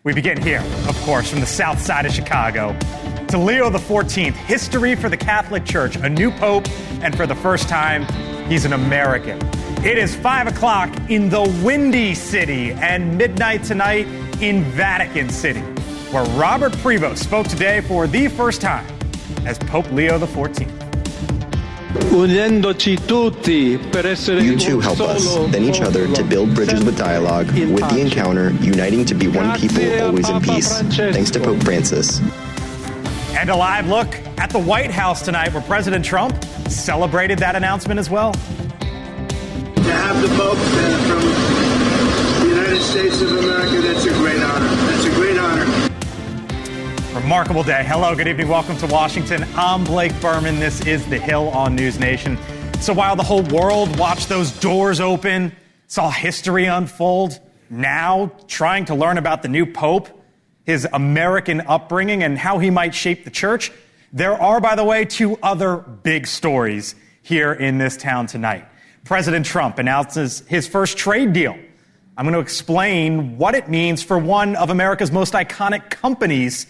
We begin here, of course, from the south side of Chicago. To Leo XIV, history for the Catholic Church, a new pope, and for the first time, he's an American. It is 5 o'clock in the Windy City and midnight tonight in Vatican City, where Robert Prevost spoke today for the first time as Pope Leo XIV. You two help us, then each other, to build bridges with dialogue, with the encounter, uniting to be one people, always in peace. Thanks to Pope Francis. And a live look at the White House tonight, where President Trump celebrated that announcement as well. To have the Pope from the United States of America, that's a great honor. That's a great honor. Remarkable day. Hello, good evening. Welcome to Washington. I'm Blake Berman. This is The Hill on NewsNation. So while the whole world watched those doors open, saw history unfold, now trying to learn about the new Pope, his American upbringing, and how he might shape the church, there are, by the way, two other big stories here in this town tonight. President Trump announces his first trade deal. I'm going to explain what it means for one of America's most iconic companies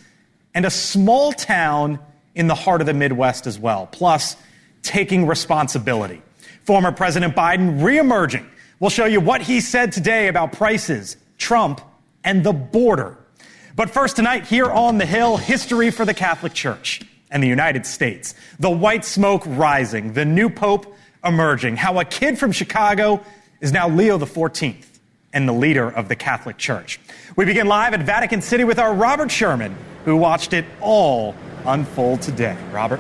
and a small town in the heart of the Midwest as well, plus taking responsibility. Former President Biden reemerging. We'll show you what he said today about prices, Trump, and the border. But first tonight, here on the Hill, history for the Catholic Church and the United States. The white smoke rising, the new Pope emerging, how a kid from Chicago is now Leo XIV and the leader of the Catholic Church. We begin live at Vatican City with our Robert Sherman, who watched it all unfold today. Robert?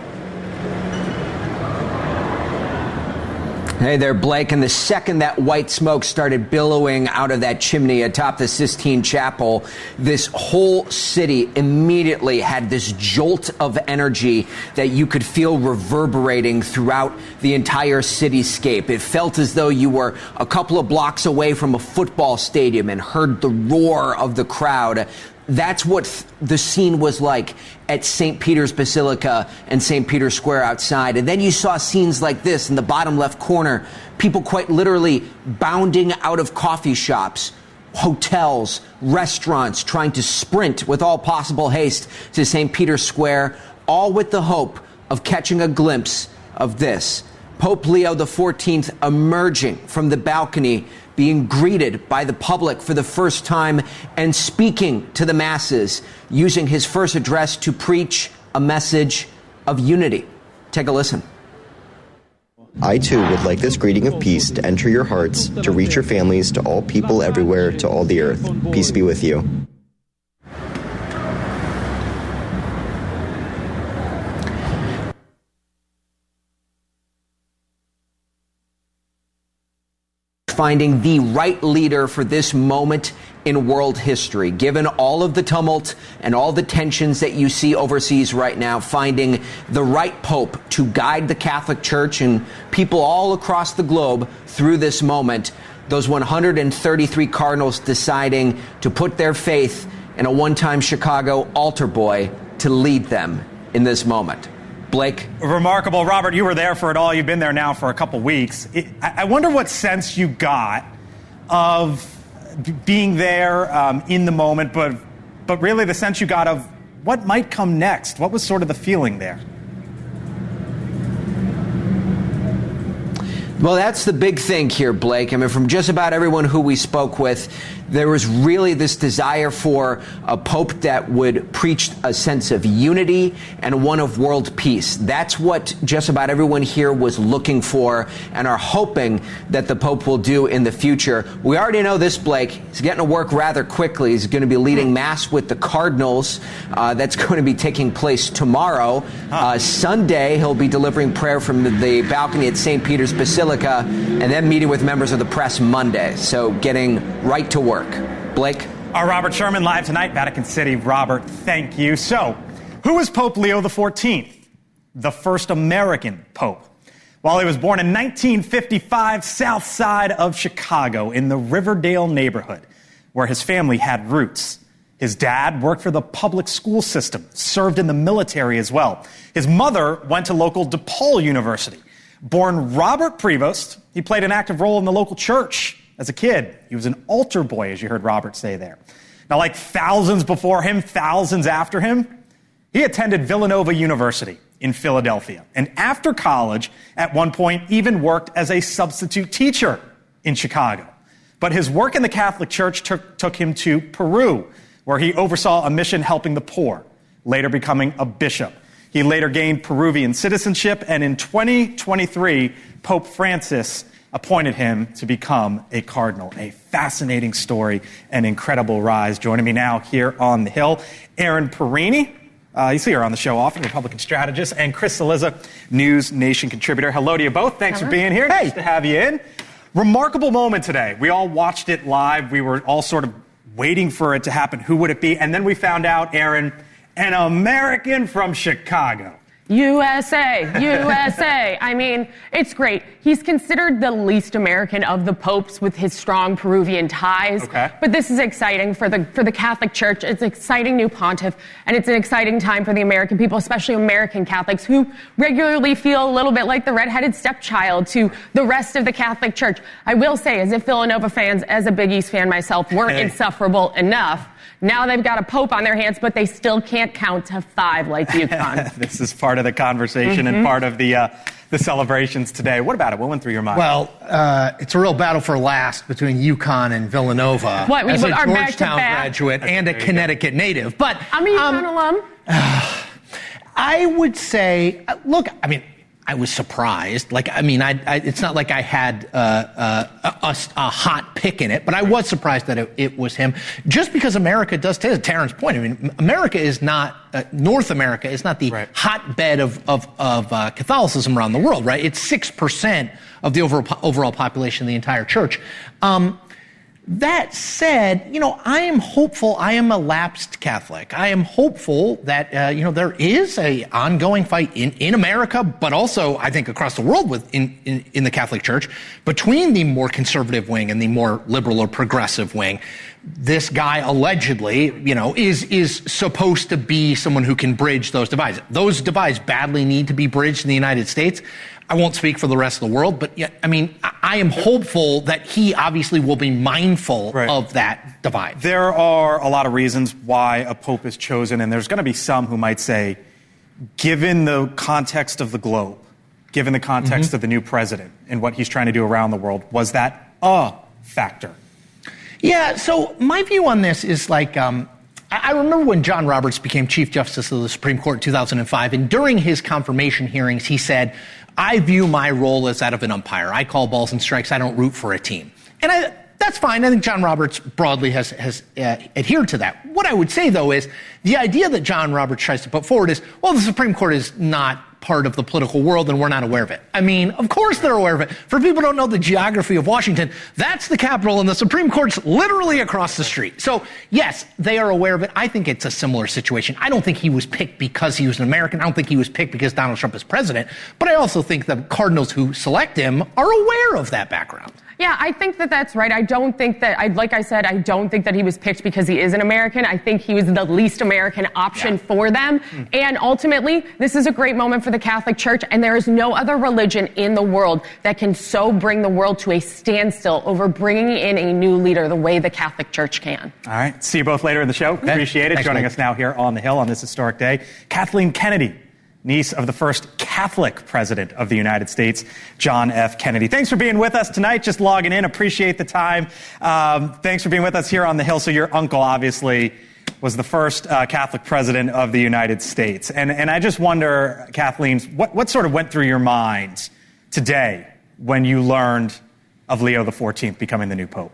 Hey there, Blake. And the second that white smoke started billowing out of that chimney atop the Sistine Chapel, this whole city immediately had this jolt of energy that you could feel reverberating throughout the entire cityscape. It felt as though you were a couple of blocks away from a football stadium and heard the roar of the crowd. That's what the scene was like at St. Peter's Basilica and St. Peter's Square outside. And then you saw scenes like this in the bottom left corner, people quite literally bounding out of coffee shops, hotels, restaurants, trying to sprint with all possible haste to St. Peter's Square, all with the hope of catching a glimpse of this. Pope Leo XIV emerging from the balcony, being greeted by the public for the first time and speaking to the masses, using his first address to preach a message of unity. Take a listen. I too would like this greeting of peace to enter your hearts, to reach your families, to all people everywhere, to all the earth. Peace be with you. Finding the right leader for this moment in world history, given all of the tumult and all the tensions that you see overseas right now, finding the right pope to guide the Catholic Church and people all across the globe through this moment. Those 133 cardinals deciding to put their faith in a one-time Chicago altar boy to lead them in this moment. Blake? Remarkable. Robert, you were there for it all. You've been there now for a couple weeks. I wonder what sense you got of being there in the moment, but really the sense you got of what might come next. What was sort of the feeling there? Well, that's the big thing here, Blake. I mean, from just about everyone who we spoke with, there was really this desire for a pope that would preach a sense of unity and one of world peace. That's what just about everyone here was looking for and are hoping that the pope will do in the future. We already know this, Blake. He's getting to work rather quickly. He's going to be leading mass with the cardinals. That's going to be taking place tomorrow. Sunday, he'll be delivering prayer from the balcony at St. Peter's Basilica, and then meeting with members of the press Monday. So getting right to work. Blake? Our Robert Sherman live tonight, Vatican City. Robert, thank you. So, who is Pope Leo XIV? The first American pope. Well, he was born in 1955, south side of Chicago, in the Riverdale neighborhood, where his family had roots. His dad worked for the public school system, served in the military as well. His mother went to local DePaul University. Born Robert Prevost, he played an active role in the local church. As a kid, he was an altar boy, as you heard Robert say there. Now, like thousands before him, thousands after him, he attended Villanova University in Philadelphia. And after college, at one point, even worked as a substitute teacher in Chicago. But his work in the Catholic Church took him to Peru, where he oversaw a mission helping the poor, later becoming a bishop. He later gained Peruvian citizenship, and in 2023, Pope Francis appointed him to become a cardinal. A fascinating story, an incredible rise. Joining me now here on the Hill, Erin Perini. You see her on the show often, Republican strategist, and Chris Cillizza, NewsNation contributor. Hello to you both. Thanks for being here. Nice to have you in. Remarkable moment today. We all watched it live. We were all sort of waiting for it to happen. Who would it be? And then we found out, Erin, an American from Chicago. USA, USA. I mean, it's great. He's considered the least American of the popes with his strong Peruvian ties. Okay. But this is exciting for the Catholic Church. It's an exciting new pontiff, and it's an exciting time for the American people, especially American Catholics, who regularly feel a little bit like the redheaded stepchild to the rest of the Catholic Church. I will say, as if Villanova fans, as a Big East fan myself, weren't insufferable enough, now they've got a pope on their hands, but they still can't count to 5 like UConn. This is part of the conversation and part of the celebrations today. What about it? What went through your mind? Well, it's a real battle for last between UConn and Villanova. What, as a are Georgetown graduate and a Connecticut native. But I'm a UConn alum. I would say, look, I mean, I was surprised. Like, I mean, it's not like I had a hot pick in it, but I was surprised that it was him. Just because America does, to Taryn's point, I mean, America is not, North America is not the hotbed of Catholicism around the world, right? It's 6% of the overall population of the entire church. That said, you know, I am hopeful. I am a lapsed Catholic. I am hopeful that, you know, there is a ongoing fight in America, but also, I think, across the world in the Catholic Church between the more conservative wing and the more liberal or progressive wing. This guy allegedly, you know, is supposed to be someone who can bridge those divides. Those divides badly need to be bridged in the United States. I won't speak for the rest of the world, but yeah, I mean, I am hopeful that he obviously will be mindful of that divide. There are a lot of reasons why a pope is chosen, and there's going to be some who might say, given the context of the globe, given the context of the new president and what he's trying to do around the world, was that a factor? Yeah, so my view on this is like, I remember when John Roberts became Chief Justice of the Supreme Court in 2005, and during his confirmation hearings, he said, I view my role as that of an umpire. I call balls and strikes. I don't root for a team. And that's fine. I think John Roberts broadly has adhered to that. What I would say, though, is the idea that John Roberts tries to put forward is, well, the Supreme Court is not part of the political world and we're not aware of it. I mean, of course they're aware of it. For people who don't know the geography of Washington, that's the capital and the Supreme Court's literally across the street. So yes, they are aware of it. I think it's a similar situation. I don't think he was picked because he was an American. I don't think he was picked because Donald Trump is president. But I also think the Cardinals who select him are aware of that background. Yeah, I think that that's right. I don't think that, like I said, I don't think that he was picked because he is an American. I think he was the least American option for them. And ultimately, this is a great moment for the Catholic Church, and there is no other religion in the world that can so bring the world to a standstill over bringing in a new leader the way the Catholic Church can. All right. See you both later in the show. Appreciate it. Thanks, Joining Mike. us now here on the Hill on this historic day, Kathleen Kennedy, niece of the first Catholic president of the United States, John F. Kennedy. Thanks for being with us tonight. Just logging in. Appreciate the time. Thanks for being with us here on the Hill. So your uncle, obviously, was the first Catholic president of the United States. And I just wonder, Kathleen, what sort of went through your mind today when you learned of Leo XIV becoming the new pope?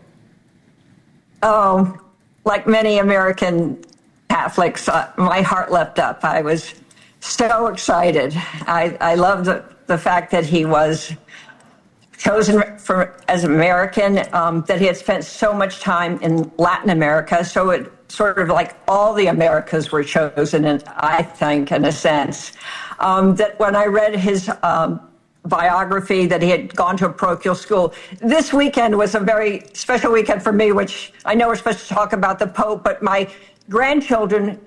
Oh, like many American Catholics, my heart leapt up. I was so excited. I love the fact that he was chosen as American, that he had spent so much time in Latin America. So it sort of like all the Americas were chosen, and I think, in a sense, that when I read his biography, that he had gone to a parochial school. This weekend was a very special weekend for me, which I know we're supposed to talk about the Pope, but my grandchildren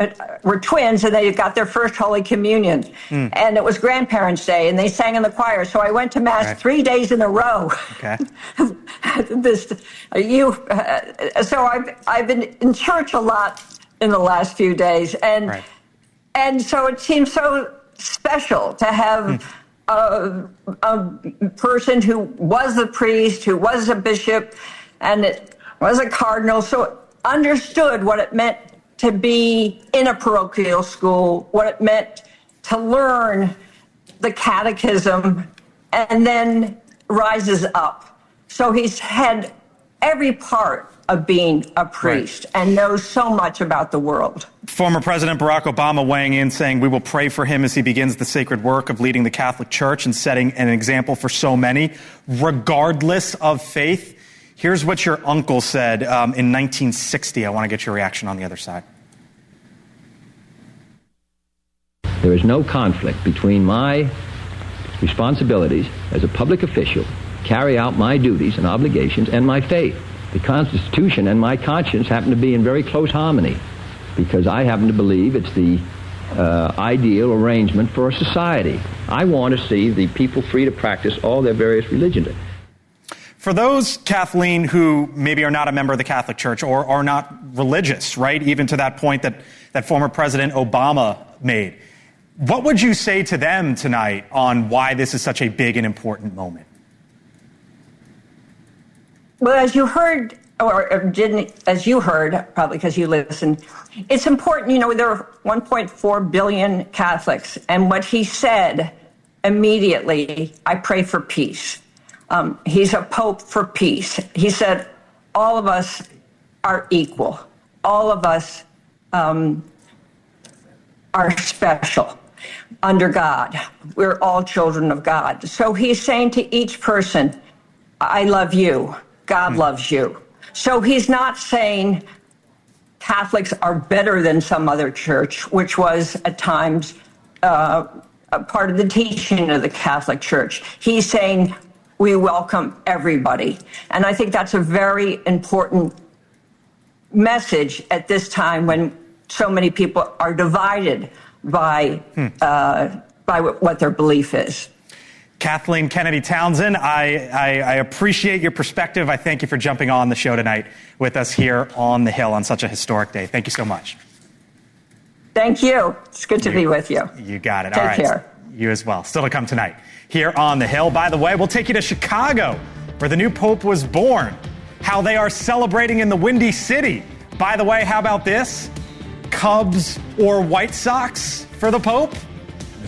were twins, and they got their first Holy Communion. And it was Grandparents' Day, and they sang in the choir. So I went to Mass 3 days in a row. Okay. So I've been in church a lot in the last few days, and so it seems so special to have a person who was a priest, who was a bishop, and it was a cardinal, so understood what it meant to be in a parochial school, what it meant to learn the catechism, and then rises up. So he's had every part of being a priest and knows so much about the world. Former President Barack Obama weighing in, saying we will pray for him as he begins the sacred work of leading the Catholic Church and setting an example for so many, regardless of faith. Here's what your uncle said in 1960. I want to get your reaction on the other side. There is no conflict between my responsibilities as a public official, carry out my duties and obligations, and my faith. The Constitution and my conscience happen to be in very close harmony, because I happen to believe it's the ideal arrangement for a society. I want to see the people free to practice all their various religions. For those, Kathleen, who maybe are not a member of the Catholic Church or are not religious, right, even to that point that former President Obama made, what would you say to them tonight on why this is such a big and important moment? Well, as you heard, as you heard, probably because you listened, it's important, there are 1.4 billion Catholics, and what he said immediately, I pray for peace. He's a pope for peace. He said, all of us are equal. All of us are special under God. We're all children of God. So he's saying to each person, I love you. God loves you. So he's not saying Catholics are better than some other church, which was at times a part of the teaching of the Catholic Church. He's saying we welcome everybody. And I think that's a very important message at this time when so many people are divided by what their belief is. Kathleen Kennedy Townsend, I appreciate your perspective. I thank you for jumping on the show tonight with us here on the Hill on such a historic day. Thank you so much. Thank you. It's good to be with you. You got it. Take All right. care. You as well. Still to come tonight here on the Hill. By the way, we'll take you to Chicago, where the new Pope was born, how they are celebrating in the Windy City. By the way, how about this? Cubs or White Sox for the Pope?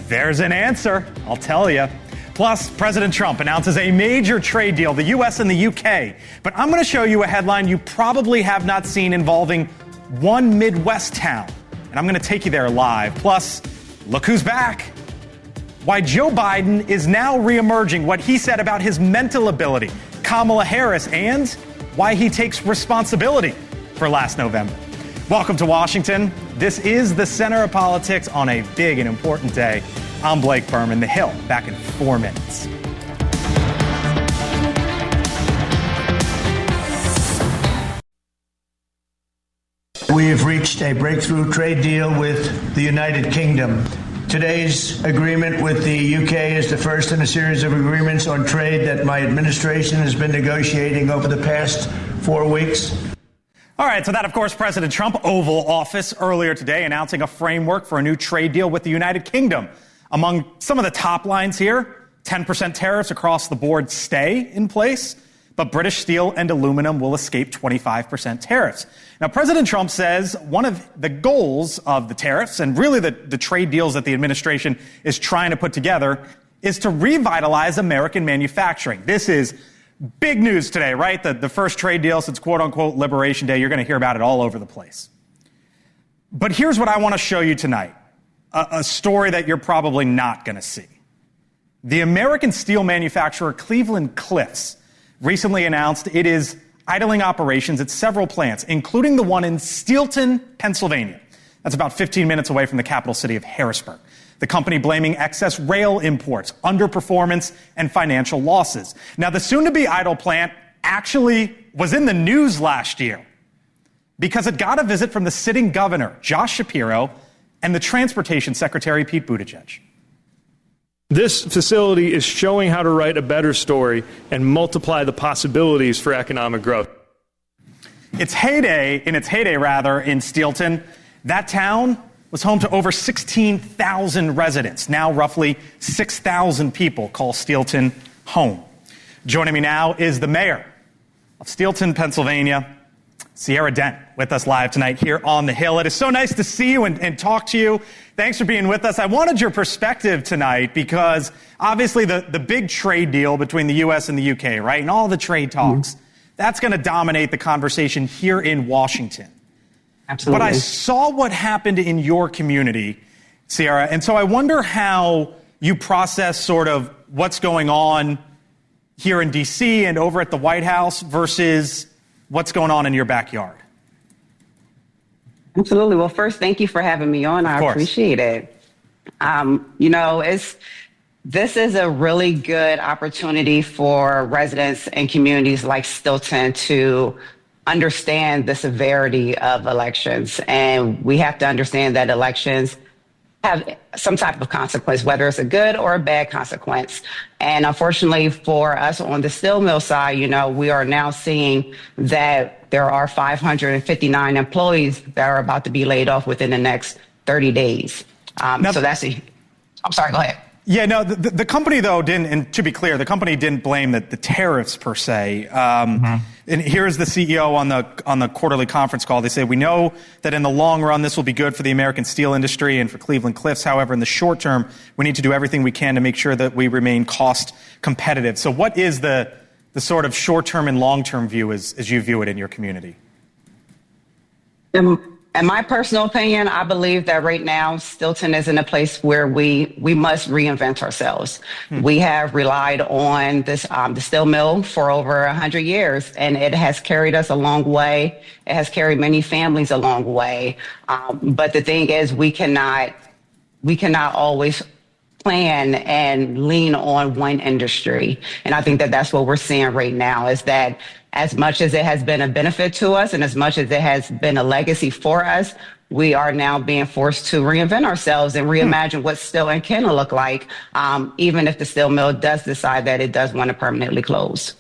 There's an answer, I'll tell you. Plus, President Trump announces a major trade deal, the U.S. and the U.K. But I'm going to show you a headline you probably have not seen involving one Midwest town. And I'm going to take you there live. Plus, look who's back. Why Joe Biden is now reemerging, what he said about his mental ability, Kamala Harris, and why he takes responsibility for last November. Welcome to Washington. This is the center of politics on a big and important day. I'm Blake Berman, The Hill, back in 4 minutes. We have reached a breakthrough trade deal with the United Kingdom. Today's agreement with the UK is the first in a series of agreements on trade that my administration has been negotiating over the past 4 weeks. All right, so that, of course, President Trump, Oval Office, earlier today announcing a framework for a new trade deal with the United Kingdom. Among some of the top lines here, 10% tariffs across the board stay in place, but British steel and aluminum will escape 25% tariffs. Now, President Trump says one of the goals of the tariffs, and really the trade deals that the administration is trying to put together, is to revitalize American manufacturing. This is big news today, right? The first trade deal since quote-unquote Liberation Day. You're going to hear about it all over the place. But here's what I want to show you tonight, a story that you're probably not going to see. The American steel manufacturer Cleveland-Cliffs recently announced it is idling operations at several plants, including the one in Steelton, Pennsylvania. That's about 15 minutes away from the capital city of Harrisburg. The company blaming excess rail imports, underperformance, and financial losses. Now, the soon-to-be idle plant actually was in the news last year because it got a visit from the sitting governor, Josh Shapiro, and the transportation secretary, Pete Buttigieg. This facility is showing how to write a better story and multiply the possibilities for economic growth. In its heyday, in Steelton, that town was home to over 16,000 residents. Now roughly 6,000 people call Steelton home. Joining me now is the mayor of Steelton, Pennsylvania, Sierra Dent, with us live tonight here on the Hill. It is so nice to see you and talk to you. Thanks for being with us. I wanted your perspective tonight because obviously the big trade deal between the U.S. and the U.K., right, and all the trade talks, that's going to dominate the conversation here in Washington. Absolutely. But I saw what happened in your community, Sierra, and so I wonder how you process sort of what's going on here in D.C. and over at the White House versus what's going on in your backyard. Absolutely. Well, first, thank you for having me on. I appreciate it. This is a really good opportunity for residents and communities like Steelton to understand the severity of elections. And we have to understand that elections have some type of consequence, whether it's a good or a bad consequence. And unfortunately for us on the steel mill side, we are now seeing that there are 559 employees that are about to be laid off within the next 30 days. I'm sorry, go ahead. Yeah, no, the company, though, didn't, and to be clear, the company didn't blame the tariffs per se. And here's the CEO on the quarterly conference call. They say, we know that in the long run, this will be good for the American steel industry and for Cleveland Cliffs. However, in the short term, we need to do everything we can to make sure that we remain cost competitive. So what is the sort of short-term and long-term view as you view it in your community? In my personal opinion, I believe that right now, Steelton is in a place where we must reinvent ourselves. We have relied on this the steel mill for over 100 years, and it has carried us a long way. It has carried many families a long way. But the thing is, we cannot always plan and lean on one industry. And I think that that's what we're seeing right now, is that as much as it has been a benefit to us and as much as it has been a legacy for us, we are now being forced to reinvent ourselves and reimagine what steel and can look like, even if the steel mill does decide that it does want to permanently close.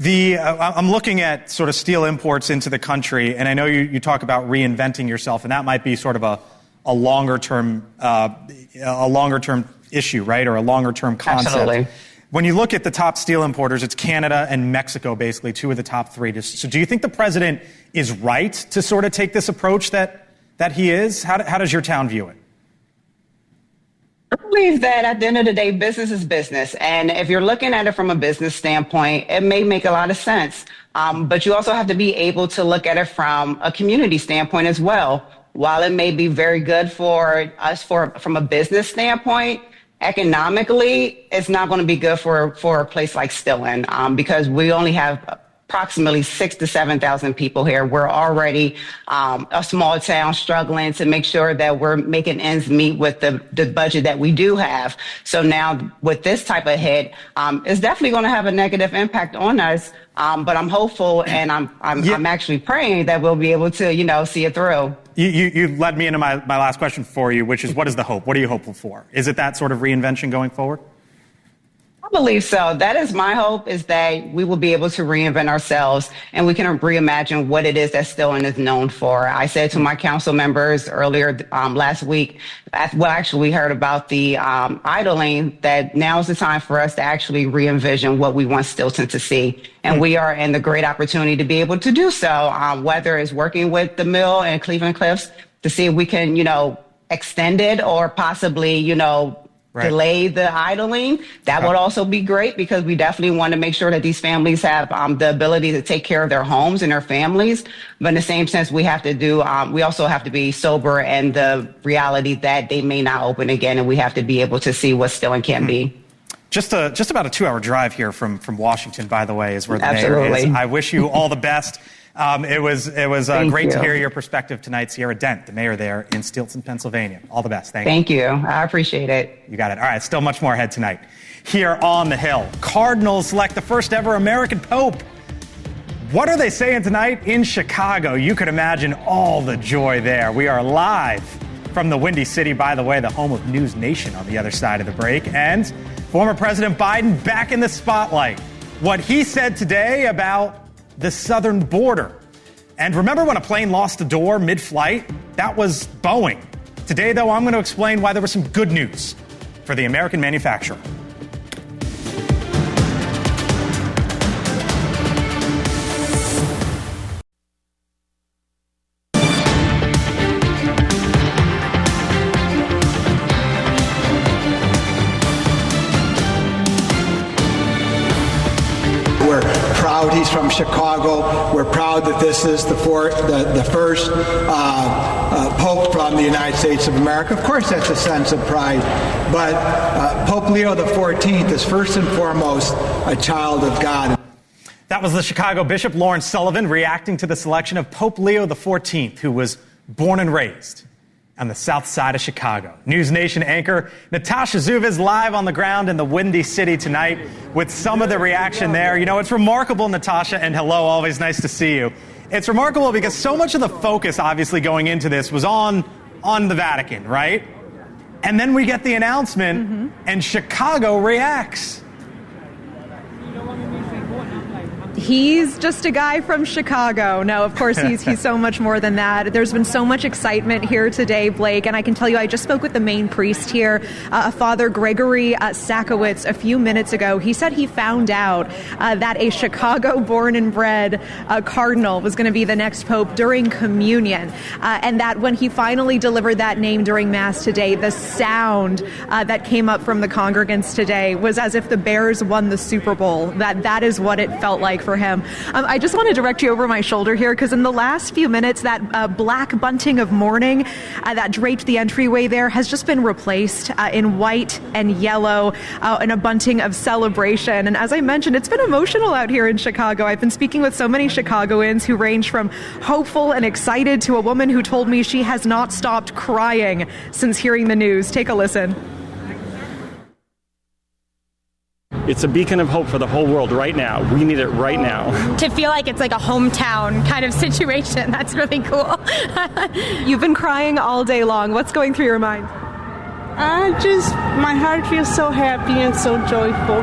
I'm looking at sort of steel imports into the country, and I know you talk about reinventing yourself, and that might be sort of a longer term issue, right, or a longer term concept. Absolutely. When you look at the top steel importers, it's Canada and Mexico, basically, two of the top three. So do you think the president is right to sort of take this approach that he is? How does your town view it? I believe that at the end of the day, business is business. And if you're looking at it from a business standpoint, it may make a lot of sense. But you also have to be able to look at it from a community standpoint as well. While it may be very good for us from a business standpoint, economically, it's not going to be good for a place like Steelton, because we only have approximately 6,000 to 7,000 people here. We're already a small town struggling to make sure that we're making ends meet with the budget that we do have. So now with this type of hit, it's definitely going to have a negative impact on us. But I'm hopeful, and I'm actually praying that we'll be able to, see it through. You led me into my last question for you, which is, what is the hope? What are you hopeful for? Is it that sort of reinvention going forward? I believe so. That is my hope, is that we will be able to reinvent ourselves and we can reimagine what it is that Steelton is known for. I said to my council members earlier last week, we heard about the idling, that now is the time for us to actually re-envision what we want Steelton to see. And we are in the great opportunity to be able to do so, whether it's working with the mill and Cleveland Cliffs to see if we can, extend it or possibly, delay the idling. That would also be great, because we definitely want to make sure that these families have the ability to take care of their homes and their families. But in the same sense, we have to we also have to be sober and the reality that they may not open again, and we have to be able to see what still and can be. Just about a 2-hour drive here from Washington, by the way, is where the mayor is. I wish you all the best. It was great to hear your perspective tonight, Sierra Dent, the mayor there in Steelton, Pennsylvania. All the best. Thank you. I appreciate it. You got it. All right, still much more ahead tonight. Here on the Hill, Cardinals select the first ever American Pope. what are they saying tonight in Chicago? You could imagine all the joy there. We are live from the Windy City, by the way, the home of NewsNation on the other side of the break. And former President Biden back in the spotlight. What he said today about the southern border. And remember when a plane lost a door mid-flight? That was Boeing. Today, though, I'm going to explain why there was some good news for the American manufacturer. We're proud he's from Chicago. We're proud that this is the first Pope from the United States of America. Of course, that's a sense of pride. But Pope Leo XIV is first and foremost a child of God. That was the Chicago Bishop Lawrence Sullivan reacting to the selection of Pope Leo XIV, who was born and raised on the south side of Chicago. NewsNation anchor Natasha Zuva is live on the ground in the Windy City tonight with some of the reaction there. You know, it's remarkable, Natasha, and hello, always nice to see you. It's remarkable because so much of the focus, obviously, going into this was on the Vatican, right? And then we get the announcement, and Chicago reacts. He's just a guy from Chicago. No, of course, he's so much more than that. There's been so much excitement here today, Blake, and I can tell you, I just spoke with the main priest here, Father Gregory Sakowicz, a few minutes ago. He said he found out that a Chicago-born and bred cardinal was going to be the next pope during communion, and that when he finally delivered that name during Mass today, the sound that came up from the congregants today was as if the Bears won the Super Bowl. That is what it felt like for him. I just want to direct you over my shoulder here, because in the last few minutes, that black bunting of mourning that draped the entryway there has just been replaced in white and yellow in a bunting of celebration. And as I mentioned, it's been emotional out here in Chicago. I've been speaking with so many Chicagoans who range from hopeful and excited to a woman who told me she has not stopped crying since hearing the news. Take a listen. It's a beacon of hope for the whole world right now. We need it right now. To feel like it's like a hometown kind of situation. That's really cool. You've been crying all day long. What's going through your mind? My heart feels so happy and so joyful.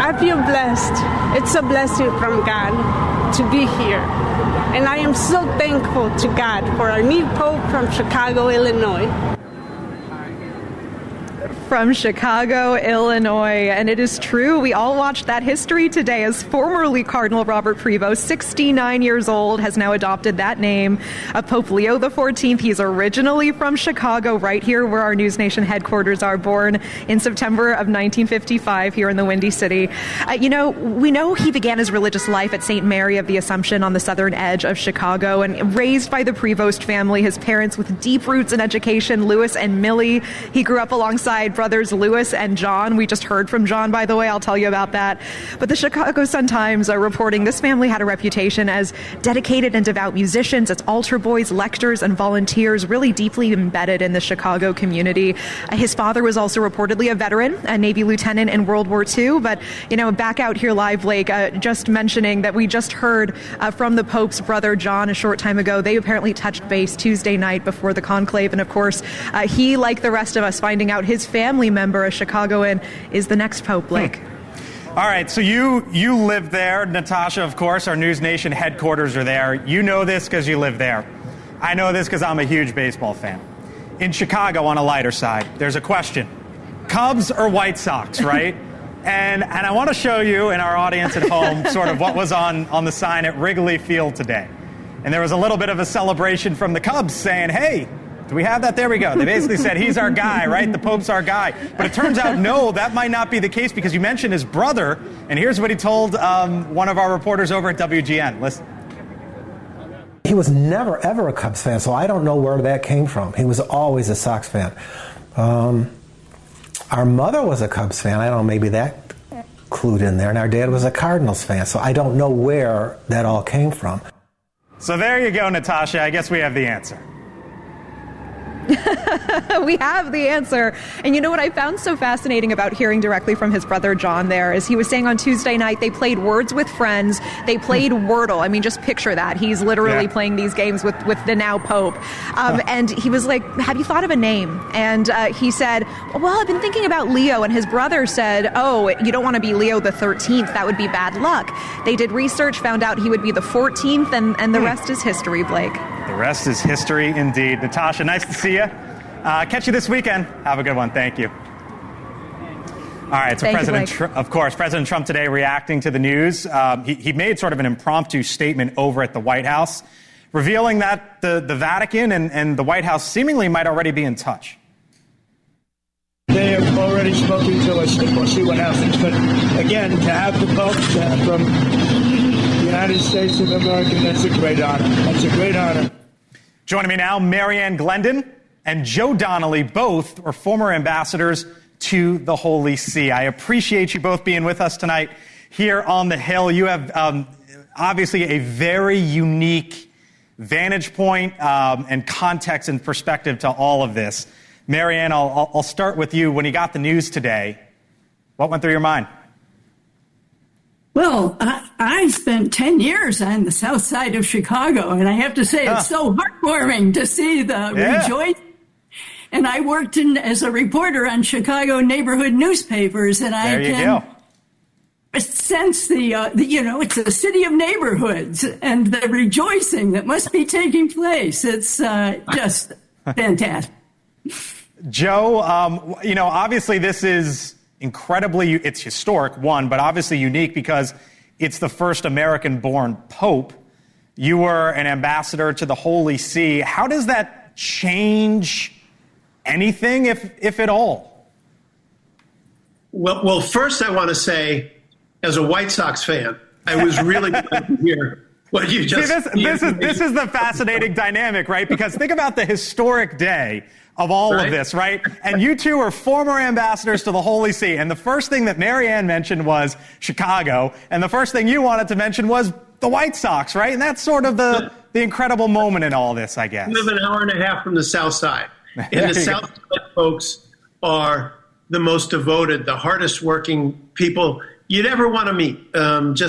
I feel blessed. It's a blessing from God to be here. And I am so thankful to God for our new Pope from Chicago, Illinois. From Chicago, Illinois. And it is true, we all watched that history today as formerly Cardinal Robert Prevost, 69 years old, has now adopted that name of Pope Leo XIV. He's originally from Chicago, right here where our NewsNation headquarters are, born in September of 1955 here in the Windy City. We know he began his religious life at St. Mary of the Assumption on the southern edge of Chicago, and raised by the Prevost family, his parents with deep roots in education, Louis and Millie. He grew up alongside brothers Louis and John. We just heard from John, by the way. I'll tell you about that. But the Chicago Sun-Times are reporting this family had a reputation as dedicated and devout musicians, as altar boys, lectors, and volunteers, really deeply embedded in the Chicago community. His father was also reportedly a veteran, a Navy lieutenant in World War II. But, back out here live, Blake, just mentioning that we just heard from the Pope's brother, John, a short time ago. They apparently touched base Tuesday night before the conclave. And, of course, he, like the rest of us, finding out his family member, a Chicagoan, is the next Pope, Blake. All right, so you live there. Natasha, of course, our NewsNation headquarters are there. You know this because you live there. I know this because I'm a huge baseball fan. In Chicago, on a lighter side, there's a question. Cubs or White Sox, right? and I want to show you and our audience at home sort of what was on the sign at Wrigley Field today. And there was a little bit of a celebration from the Cubs saying, hey, do we have that? There we go. They basically said, he's our guy, right? The Pope's our guy. But it turns out, no, that might not be the case, because you mentioned his brother. And here's what he told one of our reporters over at WGN. Listen. He was never, ever a Cubs fan, so I don't know where that came from. He was always a Sox fan. Our mother was a Cubs fan. I don't know, maybe that clued in there. And our dad was a Cardinals fan, so I don't know where that all came from. So there you go, Natasha. I guess we have the answer. We have the answer. And you know what I found so fascinating about hearing directly from his brother John there is he was saying on Tuesday night they played Words with Friends. They played Wordle. I mean, just picture that. He's literally playing these games with the now Pope. And he was like, have you thought of a name? And he said, well, I've been thinking about Leo. And his brother said, oh, you don't want to be Leo the 13th. That would be bad luck. They did research, found out he would be the 14th, and the rest is history, Blake. The rest is history indeed. Natasha, nice to see you. Catch you this weekend. Have a good one. Thank you. All right, so President Trump today reacting to the news. He made sort of an impromptu statement over at the White House, revealing that the Vatican and the White House seemingly might already be in touch. They have already spoken to us, and we'll see what happens. But again, to have the Pope from the United States of America, that's a great honor. That's a great honor. Joining me now, Marianne Glendon and Joe Donnelly, both are former ambassadors to the Holy See. I appreciate you both being with us tonight here on the Hill. You have obviously a very unique vantage point and context and perspective to all of this. Marianne, I'll start with you. When you got the news today, what went through your mind? Well, I spent 10 years on the south side of Chicago, and I have to say it's so heartwarming to see the rejoicing. And I worked as a reporter on Chicago neighborhood newspapers, and I can sense it's a city of neighborhoods and the rejoicing that must be taking place. It's just fantastic. Joe, obviously this is it's historic, one, but obviously unique because it's the first American-born Pope. You were an ambassador to the Holy See. How does that change anything, if at all? Well, first I want to say, as a White Sox fan, I was really glad to hear what you just said. This is the fascinating dynamic, right? Because think about the historic day of all of this, right? And you two are former ambassadors to the Holy See. And the first thing that Marianne mentioned was Chicago. And the first thing you wanted to mention was the White Sox, right? And that's sort of the incredible moment in all this, I guess. We live an hour and a half from the South Side. And the South Side folks are the most devoted, the hardest working people you'd ever want to meet.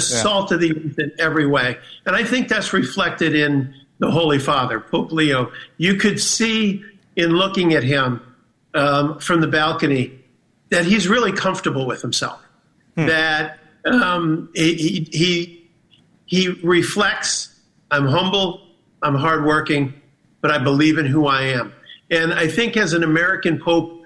Salt of the earth in every way. And I think that's reflected in the Holy Father, Pope Leo. You could see in looking at him from the balcony that he's really comfortable with himself. That he reflects, I'm humble, I'm hardworking, but I believe in who I am. And I think as an American Pope,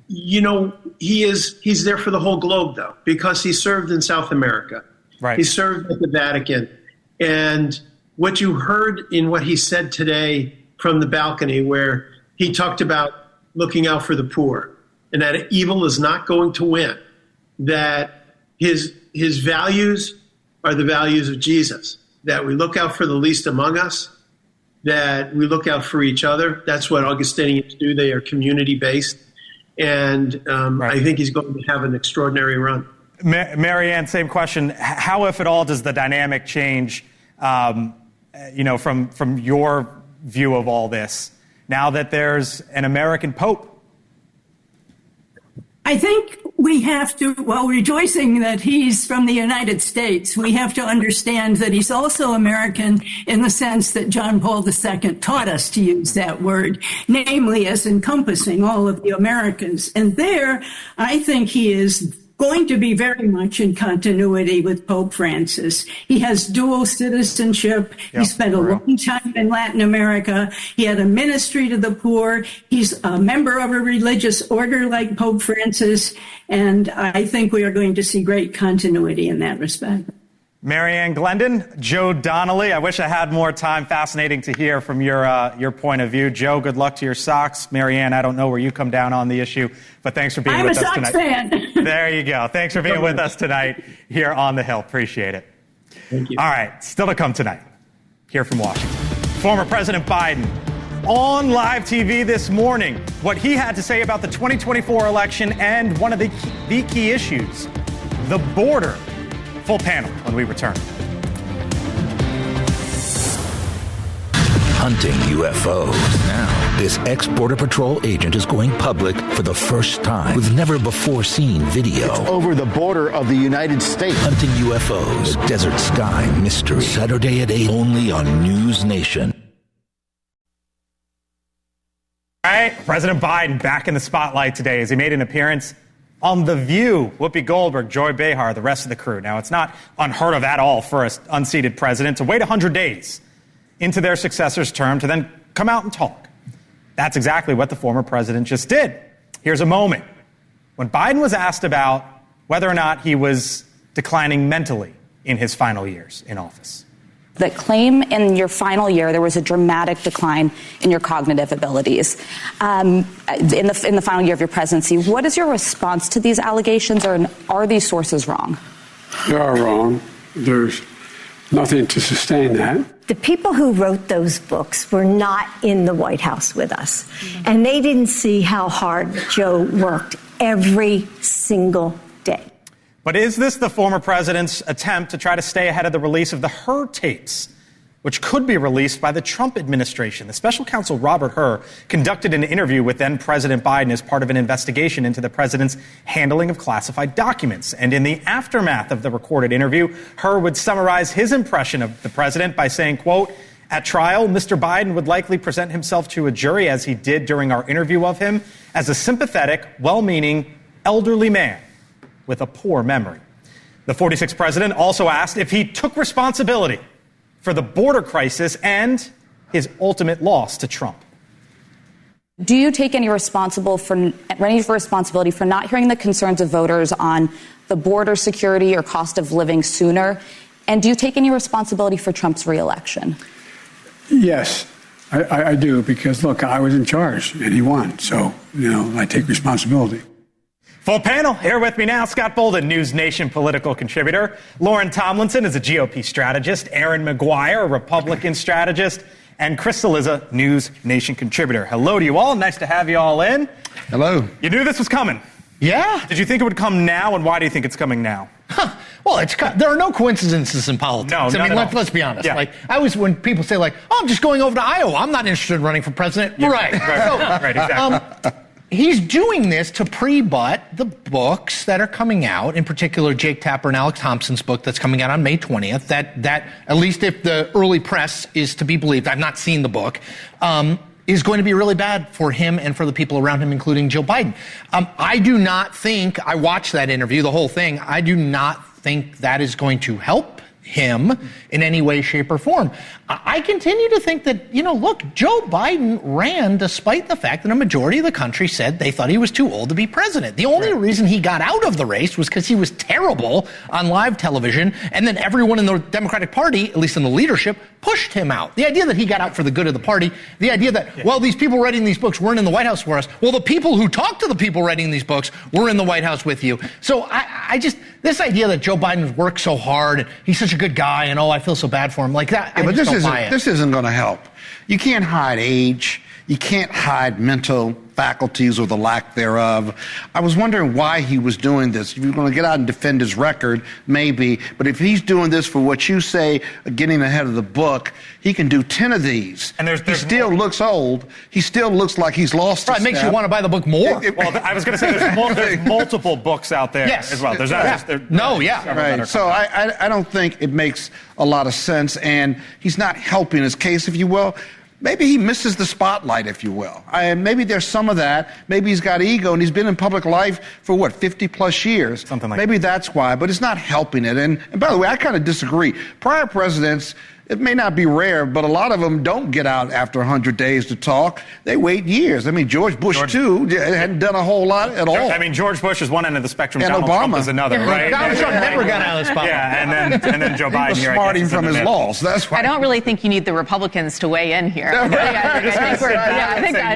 he's there for the whole globe, though, because he served in South America. Right. He served at the Vatican. And what you heard in what he said today from the balcony, where he talked about looking out for the poor and that evil is not going to win, that his values are the values of Jesus, that we look out for the least among us, that we look out for each other. That's what Augustinians do. They are community-based. And I think he's going to have an extraordinary run. Marianne, same question. How, if at all, does the dynamic change, from your view of all this, now that there's an American Pope? I think we have to, while rejoicing that he's from the United States, we have to understand that he's also American in the sense that John Paul II taught us to use that word, namely as encompassing all of the Americans. And there, I think he is going to be very much in continuity with Pope Francis. He has dual citizenship. He spent a long time in Latin America. He had a ministry to the poor. He's a member of a religious order like Pope Francis. And I think we are going to see great continuity in that respect. Marianne Glendon, Joe Donnelly. I wish I had more time. Fascinating to hear from your point of view. Joe, good luck to your Sox. Marianne, I don't know where you come down on the issue, but thanks for being with us tonight. I'm a Sox fan. There you go. Thanks for being with us tonight here on the Hill. Appreciate it. Thank you. All right, still to come tonight. Here from Washington, former President Biden on live TV this morning, what he had to say about the 2024 election and one of the key issues, the border. Full panel when we return. Hunting UFOs now This ex-Border Patrol agent is going public for the first time with never-before-seen video. It's over the border of the United States. Hunting UFOs, the desert sky mystery. Saturday at 8, only on NewsNation. All right, President Biden back in the spotlight today as he made an appearance on The View. Whoopi Goldberg, Joy Behar, the rest of the crew. Now, it's not unheard of at all for an unseated president to wait 100 days into their successor's term to then come out and talk. That's exactly what the former president just did. Here's a moment when Biden was asked about whether or not he was declining mentally in his final years in office. That claim in your final year there was a dramatic decline in your cognitive abilities in the final year of your presidency. What is your response to these allegations, or are these sources wrong? They are wrong. There's nothing to sustain that. The people who wrote those books were not in the White House with us, and they didn't see how hard Joe worked every single day. But is this the former president's attempt to try to stay ahead of the release of the Hur tapes, which could be released by the Trump administration? The special counsel Robert Hur conducted an interview with then President Biden as part of an investigation into the president's handling of classified documents. And in the aftermath of the recorded interview, Hur would summarize his impression of the president by saying, quote, "At trial, Mr. Biden would likely present himself to a jury, as he did during our interview of him, as a sympathetic, well-meaning, elderly man with a poor memory." The 46th president also asked if he took responsibility for the border crisis and his ultimate loss to Trump. Do you take any responsibility for not hearing the concerns of voters on the border security or cost of living sooner? And do you take any responsibility for Trump's reelection? Yes, I do, because, look, I was in charge and he won. So, I take responsibility. Full panel here with me now. Scott Bolden, NewsNation political contributor. Lauren Tomlinson is a GOP strategist. Aaron McGuire, a Republican strategist. And Chris Cillizza, NewsNation contributor. Hello to you all. Nice to have you all in. Hello. You knew this was coming. Yeah. Did you think it would come now, and why do you think it's coming now? Well, there are no coincidences in politics. No, let's be honest. Yeah. When people say I'm just going over to Iowa, I'm not interested in running for president. Yeah. Right. Right, exactly. He's doing this to pre-butt the books that are coming out, in particular Jake Tapper and Alex Thompson's book that's coming out on May 20th, that at least if the early press is to be believed, I've not seen the book, is going to be really bad for him and for the people around him, including Joe Biden. I do not think, I watched that interview, the whole thing, I do not think that is going to help him in any way, shape, or form. I continue to think that, look, Joe Biden ran despite the fact that a majority of the country said they thought he was too old to be president. The only reason he got out of the race was because he was terrible on live television, and then everyone in the Democratic Party, at least in the leadership, pushed him out. The idea that he got out for the good of the party, the idea that, these people writing these books weren't in the White House for us. Well, the people who talked to the people writing these books were in the White House with you. So I just, this idea that Joe Biden's worked so hard and he's such a good guy and, I feel so bad for him, like that, yeah, but this isn't going to help. You can't hide age. You can't hide mental faculties or the lack thereof. I was wondering why he was doing this. If you're going to get out and defend his record, maybe. But if he's doing this for what you say, getting ahead of the book, he can do 10 of these. And he still looks old. He still looks like he's lost his step. Makes you want to buy the book more. Well, I was going to say there's multiple books out there as well. There's not just... Right. So I don't think it makes a lot of sense. And he's not helping his case, if you will. Maybe he misses the spotlight, if you will. Maybe there's some of that. Maybe he's got ego, and he's been in public life for, 50-plus years. Something like maybe that's why, but it's not helping it. And by the way, I kind of disagree. Prior presidents, it may not be rare, but a lot of them don't get out after 100 days to talk. They wait years. I mean, George Bush, too, hadn't done a whole lot at all. I mean, George Bush is one end of the spectrum. And Donald Obama. Trump is another, right? Donald Trump never got out of the spotlight. Yeah, and then Joe Biden. He was smarting from his laws. That's why. I don't really think you need the Republicans to weigh in here. I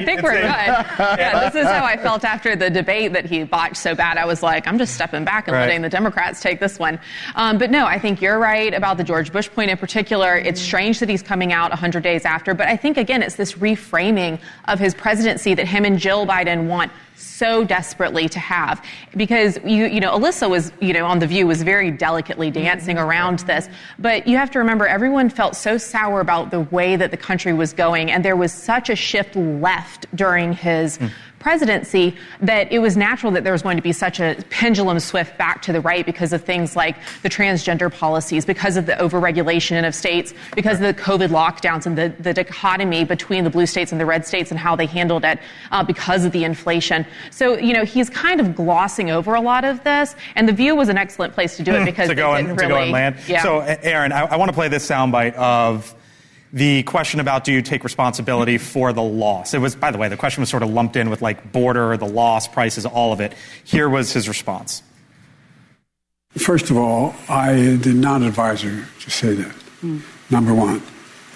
think we're good. Yeah, this is how I felt after the debate that he botched so bad. I was like, I'm just stepping back and letting the Democrats take this one. But no, I think you're right about the George Bush point in particular. It's strange that he's coming out 100 days after, but I think, again, it's this reframing of his presidency that him and Jill Biden want so desperately to have. Because, Alyssa was, on The View, was very delicately dancing around this. But you have to remember, everyone felt so sour about the way that the country was going, and there was such a shift left during his presidency that it was natural that there was going to be such a pendulum swift back to the right because of things like the transgender policies, because of the overregulation of states, because of the COVID lockdowns and the dichotomy between the blue states and the red states and how they handled it because of the inflation. So, he's kind of glossing over a lot of this, and The View was an excellent place to do it because to go and land. Yeah. So, Aaron, I want to play this soundbite of the question about, do you take responsibility for the loss? It was, by the way, the question was sort of lumped in with like border, the loss, prices, all of it. Here was his response. First of all, I did not advise her to say that. Number one.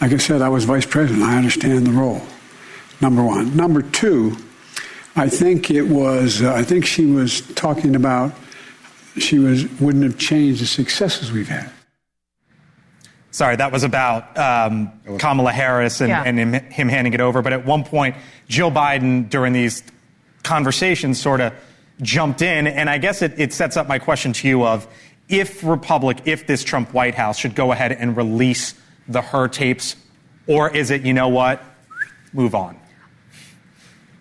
Like I said, I was vice president. I understand the role. Number one. Number two, I think she was talking about wouldn't have changed the successes we've had. Sorry, that was about Kamala Harris and him handing it over. But at one point, Jill Biden, during these conversations, sort of jumped in. And I guess it sets up my question to you of, if this Trump White House should go ahead and release the Her tapes, or is it, move on?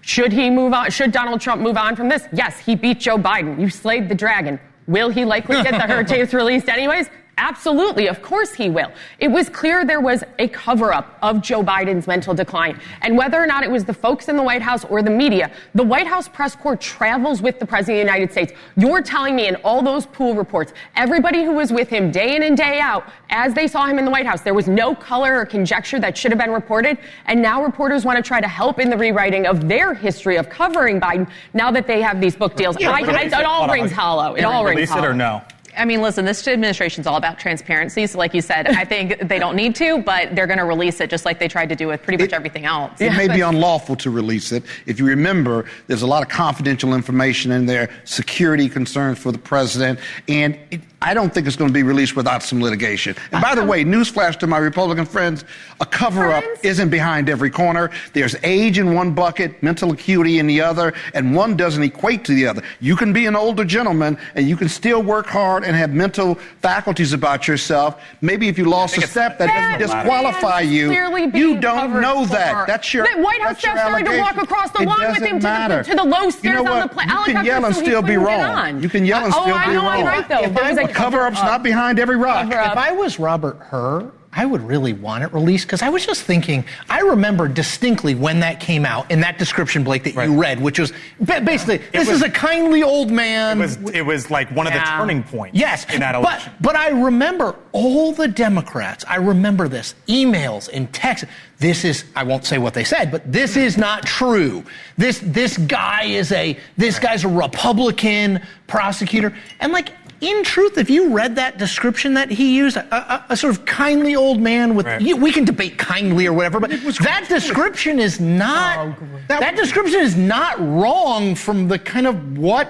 Should he move on? Should Donald Trump move on from this? Yes, he beat Joe Biden. You slayed the dragon. Will he likely get the Her tapes released anyways? Absolutely. Of course he will. It was clear there was a cover-up of Joe Biden's mental decline. And whether or not it was the folks in the White House or the media, the White House press corps travels with the President of the United States. You're telling me in all those pool reports, everybody who was with him day in and day out, as they saw him in the White House, there was no color or conjecture that should have been reported. And now reporters want to try to help in the rewriting of their history of covering Biden now that they have these book deals. It all rings hollow. It all rings hollow. Release it or no? I mean, listen, this administration's all about transparency. So like you said, I think they don't need to, but they're going to release it just like they tried to do with pretty much everything else. It may be unlawful to release it. If you remember, there's a lot of confidential information in there, security concerns for the president, and I don't think it's going to be released without some litigation. And by the way, newsflash to my Republican friends, a cover-up isn't behind every corner. There's age in one bucket, mental acuity in the other, and one doesn't equate to the other. You can be an older gentleman, and you can still work hard and have mental faculties about yourself. Maybe if you lost a step, that doesn't disqualify you. You don't know that. That's your The White House staff started to walk across the lawn with him to the low stairs on the plane. You can yell and still be wrong. You can yell and still be wrong. I know I'm right, though. A cover-up's not behind every rock. If I was Robert Hur, I would really want it released, because I was just thinking, I remember distinctly when that came out in that description, Blake, that you read, which was basically, this is a kindly old man. It was like one of the turning points in that election. But I remember all the Democrats, I remember this, emails and texts. This is, I won't say what they said, but this is not true. This guy's a Republican prosecutor. And in truth, if you read that description that he used, a sort of kindly old man with, we can debate kindly or whatever, but that description is not, that description is not wrong from the kind of what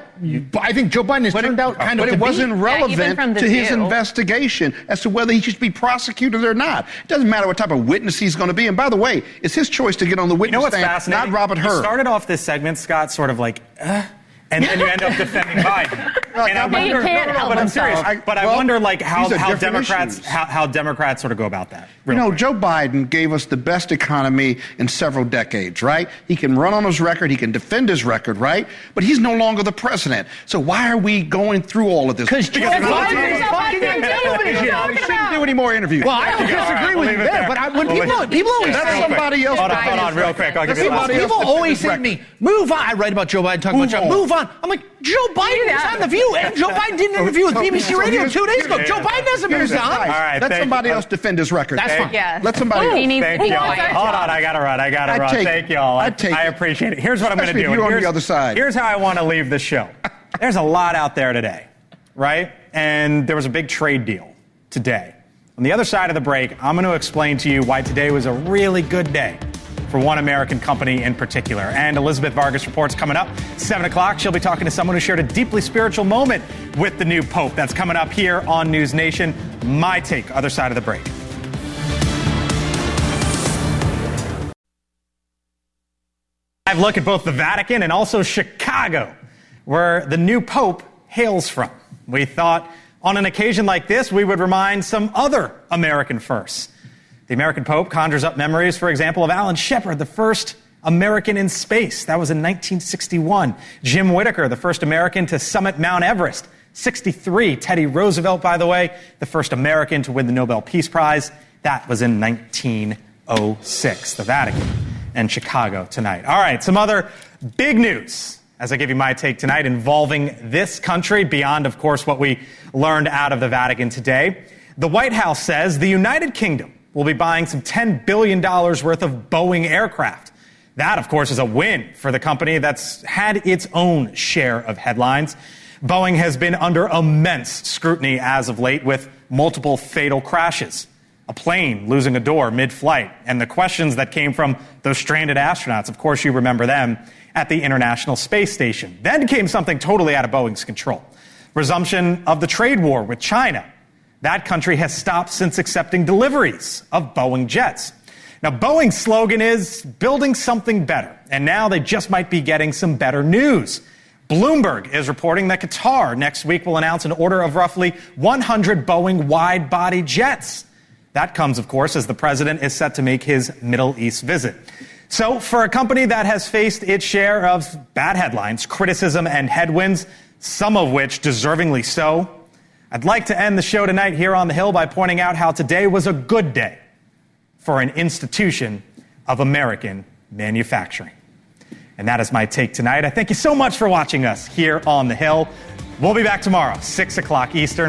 I think Joe Biden has turned out kind of to be. But it wasn't relevant to his investigation as to whether he should be prosecuted or not. It doesn't matter what type of witness he's going to be. And by the way, it's his choice to get on the witness stand, not Robert Hur. You started off this segment, Scott, sort of like, and then you end up defending Biden. And I wonder, but I'm serious. I wonder, how Democrats sort of go about that. Joe Biden gave us the best economy in several decades, right? He can run on his record. He can defend his record, right? But he's no longer the president. So why are we going through all of this? Because Joe Biden is fucking in television. We shouldn't do any more interviews. Well, I don't disagree with you there, but when people always say somebody else. Hold on, real quick. I'll give you people always say to me, move on. I write about Joe Biden, talk about Joe. Move on. I'm like, Joe Biden is on The View, and Joe Biden did an interview with BBC Radio 2 days ago. Joe Biden hasn't moved on. All right, let somebody else defend his record. That's fine. Yeah. Let somebody else. Thank you. Hold on, I got to run. Thank you all. I appreciate it. Here's what I'm going to do. You're on the other side. Here's how I want to leave the show. There's a lot out there today, right? And there was a big trade deal today. On the other side of the break, I'm going to explain to you why today was a really good day for one American company in particular. And Elizabeth Vargas reports coming up, 7 o'clock. She'll be talking to someone who shared a deeply spiritual moment with the new Pope. That's coming up here on News Nation. My take, other side of the break. I've looked at both the Vatican and also Chicago, where the new Pope hails from. We thought on an occasion like this, we would remind some other American firsts. The American Pope conjures up memories, for example, of Alan Shepard, the first American in space. That was in 1961. Jim Whittaker, the first American to summit Mount Everest. 63. Teddy Roosevelt, by the way, the first American to win the Nobel Peace Prize. That was in 1906. The Vatican and Chicago tonight. All right, some other big news as I give you my take tonight involving this country, beyond, of course, what we learned out of the Vatican today. The White House says the United Kingdom will be buying some $10 billion worth of Boeing aircraft. That, of course, is a win for the company that's had its own share of headlines. Boeing has been under immense scrutiny as of late with multiple fatal crashes. A plane losing a door mid-flight, and the questions that came from those stranded astronauts, of course you remember them, at the International Space Station. Then came something totally out of Boeing's control. Resumption of the trade war with China. That country has stopped since accepting deliveries of Boeing jets. Now, Boeing's slogan is building something better, and now they just might be getting some better news. Bloomberg is reporting that Qatar next week will announce an order of roughly 100 Boeing wide-body jets. That comes, of course, as the president is set to make his Middle East visit. So for a company that has faced its share of bad headlines, criticism, and headwinds, some of which deservingly so, I'd like to end the show tonight here on the Hill by pointing out how today was a good day for an institution of American manufacturing. And that is my take tonight. I thank you so much for watching us here on the Hill. We'll be back tomorrow, 6 o'clock Eastern.